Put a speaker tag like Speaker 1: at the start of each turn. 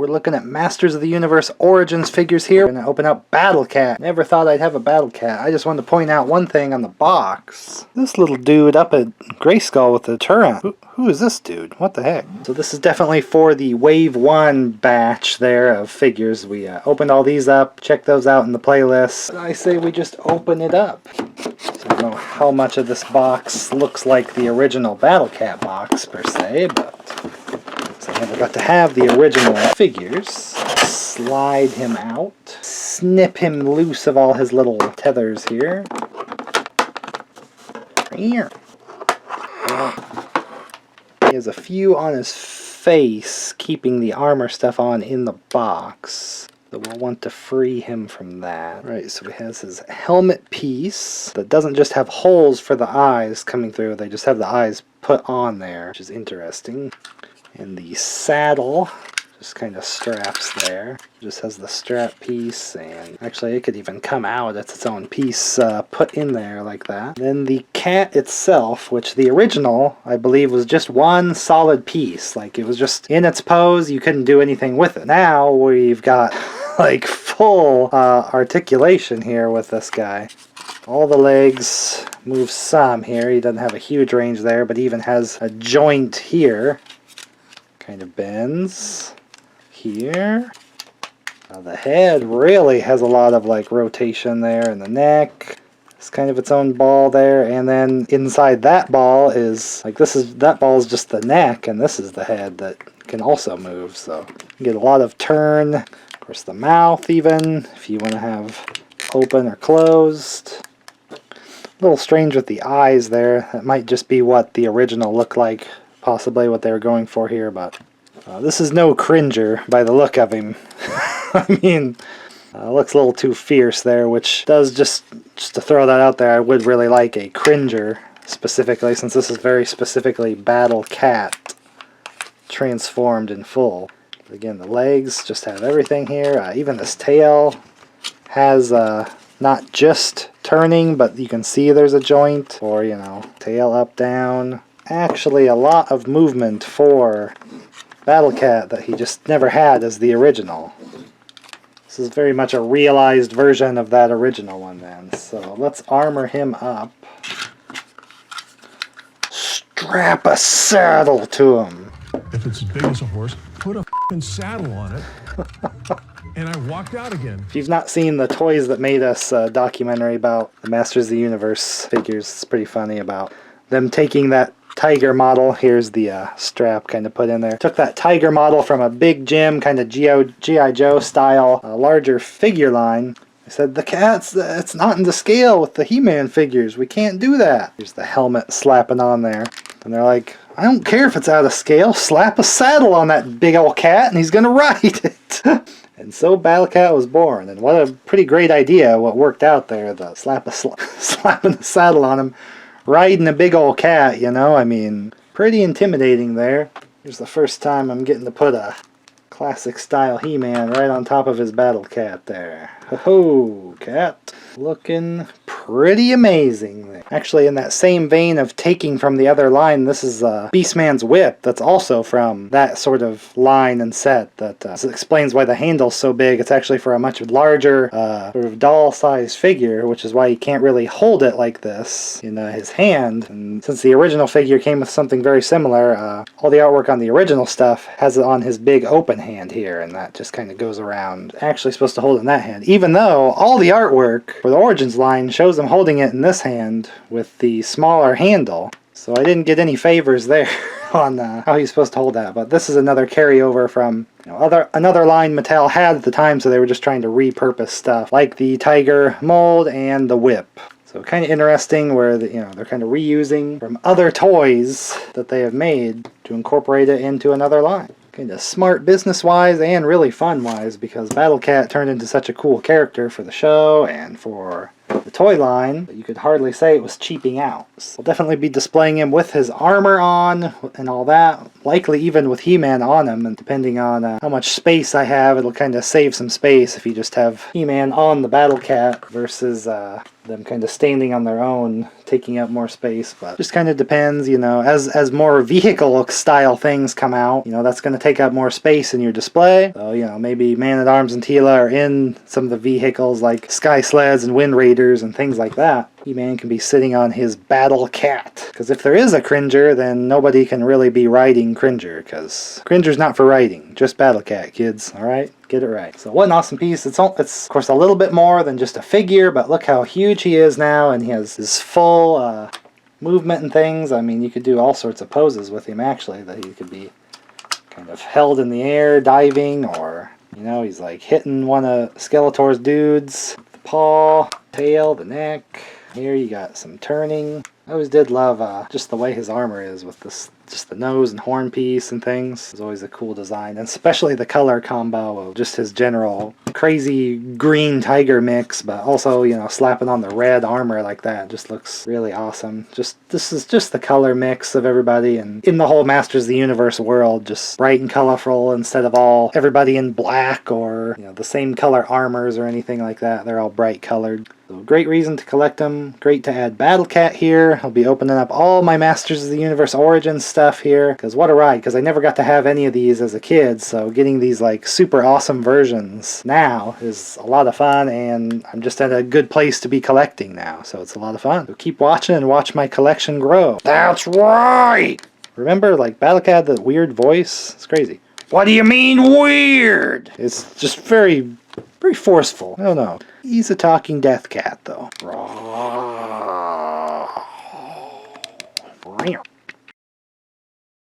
Speaker 1: We're looking at Masters of the Universe Origins figures here. We're going to open up Battlecat. Never thought I'd have a Battlecat. I just wanted to point out one thing on the box. This little dude up at Grayskull with the turret. Who is this dude? What the heck? So this is definitely for the Wave 1 batch there of figures. We opened all these up. Check those out in the playlist. I say we just open it up. So I don't know how much of this box looks like the original Battlecat box per se, but so I never got to have the original figures. Slide him out. Snip him loose of all his little tethers here. Here. He has a few on his face, keeping the armor stuff on in the box. So we'll want to free him from that. Right, so he has his helmet piece that doesn't just have holes for the eyes coming through, they just have the eyes put on there, which is interesting. And the saddle just kind of straps there. Just has the strap piece, and actually it could even come out. It's its own piece put in there like that. Then the cat itself, which the original, I believe, was just one solid piece. Like, it was just in its pose, you couldn't do anything with it. Now we've got like full articulation here with this guy. All the legs move some here. He doesn't have a huge range there, but he even has a joint here. Kind of bends here. The head really has a lot of like rotation there, and the neck is kind of its own ball there, and then inside that ball is like that ball is just the neck, and this is the head that can also move, so you get a lot of turn. Of course, the mouth, even if you want to have open or closed. A little strange with the eyes there. That might just be what the original looked like, possibly what they were going for here, but this is no Cringer by the look of him. I mean, looks a little too fierce there, which does, just to throw that out there, I would really like a Cringer specifically, since this is very specifically Battlecat transformed in full. But again, the legs just have everything here. Even this tail has not just turning, but you can see there's a joint, or, you know, tail up, down. Actually, a lot of movement for Battlecat that he just never had as the original. This is very much a realized version of that original one then. So let's armor him up. Strap a saddle to him.
Speaker 2: If it's as big as a horse, put a f***ing saddle on it. And I walked out again.
Speaker 1: If you've not seen the Toys That Made Us documentary about the Masters of the Universe figures, it's pretty funny about them taking that tiger model. Here's the strap kind of put in there. Took that tiger model from a big Jim, kind of G.I. Joe style, larger figure line. I said, the cat's, it's not in the scale with the He-Man figures. We can't do that. Here's the helmet slapping on there. And they're like, I don't care if it's out of scale. Slap a saddle on that big old cat and he's going to ride it. And so Battlecat was born. And what a pretty great idea what worked out there. The slapping the saddle on him. Riding a big old cat, you know, I mean, pretty intimidating there. Here's the first time I'm getting to put a classic style He-Man right on top of his Battlecat there. Ho-ho, cat. Looking pretty amazing there. Actually, in that same vein of taking from the other line, this is Beastman's whip that's also from that sort of line and set. That explains why the handle's so big. It's actually for a much larger sort of doll-sized figure, which is why he can't really hold it like this in his hand. And since the original figure came with something very similar, all the artwork on the original stuff has it on his big open hand here, and that just kind of goes around. Actually supposed to hold it in that hand, even though all the artwork for the Origins line shows him holding it in this hand with the smaller handle. So I didn't get any favors there on how he's supposed to hold that. But this is another carryover from, you know, another line Mattel had at the time, so they were just trying to repurpose stuff like the tiger mold and the whip. So kind of interesting where they're kind of reusing from other toys that they have made to incorporate it into another line. Kind of smart business-wise and really fun-wise, because Battlecat turned into such a cool character for the show and for the toy line, but you could hardly say it was cheaping out. So we'll definitely be displaying him with his armor on and all that, likely even with He-Man on him, and depending on how much space I have, it'll kind of save some space if you just have He-Man on the Battlecat versus them kind of standing on their own taking up more space, but just kind of depends, you know, as more vehicle style things come out, you know, that's going to take up more space in your display. So, you know, maybe Man-at-Arms and Tila are in some of the vehicles like Sky Sleds and Wind Raiders and things like that. He-Man can be sitting on his battlecat. Because if there is a Cringer, then nobody can really be riding Cringer, because Cringer's not for riding, just battlecat, kids, alright? Get it right. So what an awesome piece. It's of course a little bit more than just a figure, but look how huge he is now, and he has his full movement and things. I mean, you could do all sorts of poses with him, actually, that he could be kind of held in the air, diving, or, you know, he's like hitting one of Skeletor's dudes. The paw, tail, the neck. Here you got some turning. I always did love just the way his armor is with this, just the nose and horn piece and things. It's always a cool design, and especially the color combo of just his general crazy green tiger mix, but also, you know, slapping on the red armor like that just looks really awesome. This is just the color mix of everybody, and in the whole Masters of the Universe world, just bright and colorful instead of everybody in black or, you know, the same color armors or anything like that. They're all bright colored. So great reason to collect them. Great to add Battlecat here. I'll be opening up all my Masters of the Universe Origins stuff here, because what a ride, because I never got to have any of these as a kid, so getting these like super awesome versions now is a lot of fun, and I'm just at a good place to be collecting now, so it's a lot of fun. So keep watching and watch my collection grow. That's right! Remember, like, Battlecat, the weird voice? It's crazy. What do you mean weird? It's just very forceful. I don't know. He's a talking death cat, though.